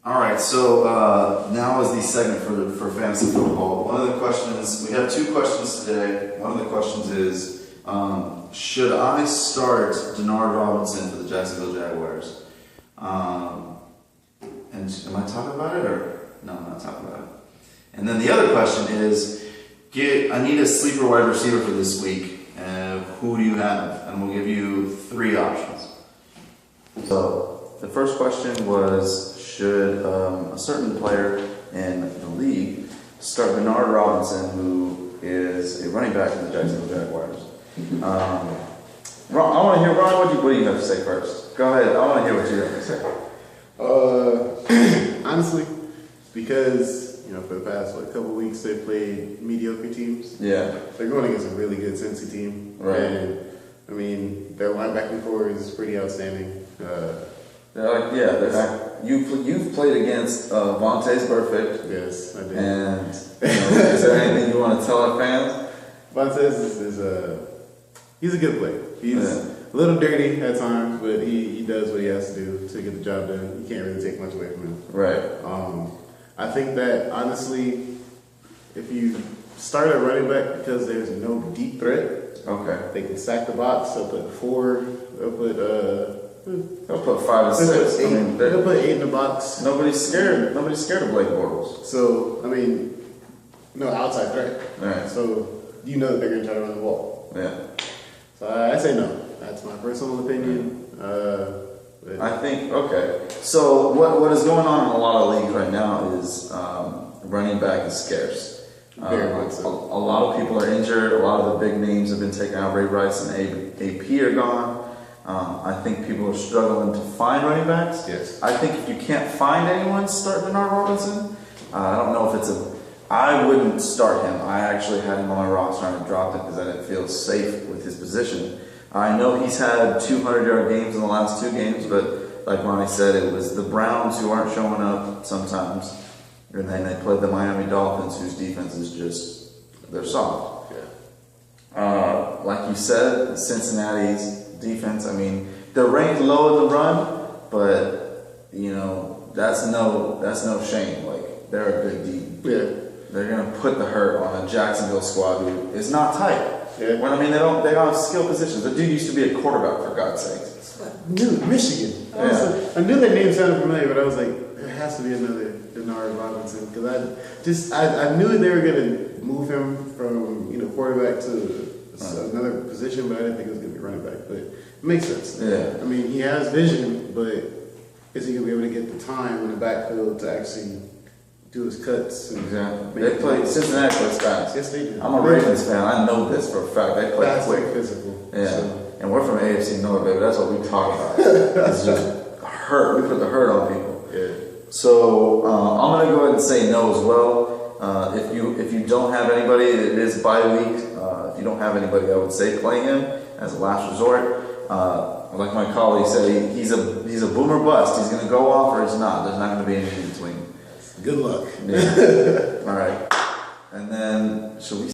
All right, so now is the segment for fantasy football. One of the questions, we have two questions today. One of the questions is, should I start Denard Robinson for the Jacksonville Jaguars? And am I talking about it or no? I'm not talking about it. And then the other question is, I need a sleeper wide receiver for this week. Who do you have? And we'll give you three options. So the first question was, should a certain player in the league start Denard Robinson, who is a running back for the Jacksonville Jaguars? I want to hear, Ron, what do you have to say first? Go ahead. I want to hear what you have to say. Honestly, because for the past couple weeks they've played mediocre teams. Yeah, they're going against a really good Cincy team, right? And I mean, their linebacking core is pretty outstanding. You've played against Vontaze Burfict. Yes, I did. And is there anything you want to tell our fans? Vontaze he's a good player. He's a little dirty at times, but he does what he has to do to get the job done. You can't really take much away from him. Right. I think that honestly, if you start a running back because there's no deep threat, they can stack the box. They'll put 4. They'll put 5 and 6. They'll put 8 in the box. Nobody's scared. Nobody's scared of Blake Bortles. So no outside threat. Right. So that they're going to try to run the ball. Yeah. So I say no. That's my personal opinion. I think So what is going on in a lot of leagues right now is running back is scarce. Very much so. A lot of people are injured. A lot of the big names have been taken out. Ray Rice and AP are gone. I think people are struggling to find running backs. Yes. I think if you can't find anyone, start Denard Robinson. I don't know if I wouldn't start him. I actually had him on my roster and I dropped him because I didn't feel safe with his position. I know he's had 200-yard games in the last 2 games, but like Ronnie said, it was the Browns who aren't showing up sometimes. And then they played the Miami Dolphins, whose defense is they're soft. Yeah. Like you said, Cincinnati's defense, they're ranked low in the run, but, that's no shame. Like, they're a good team. Yeah. They're going to put the hurt on a Jacksonville squad who is not tight. Yeah. They don't have skill positions. The dude used to be a quarterback, for God's sake. I knew Michigan. I knew that name sounded familiar, but I was like, there has to be another Denard Robinson because I knew they were gonna move him from quarterback to another position, but I didn't think it was gonna be running back. But it makes sense. Yeah. He has vision, but is he gonna be able to get the time in the backfield to actually do his cuts? Exactly. Cincinnati plays fast. Yes, they do. I'm a Ravens fan. I know this for a fact. They play fast quick, physical. Yeah. So. And we're from AFC North, baby. That's what we talk about. It's just hurt. We put the hurt on people. Yeah. So I'm gonna go ahead and say no as well. If you don't have anybody, it is bye week. If you don't have anybody, I would say play him as a last resort. Like my colleague said, he's a boomer bust. He's gonna go off or he's not. There's not gonna be anything in between. Good luck. Yeah. All right. And then should we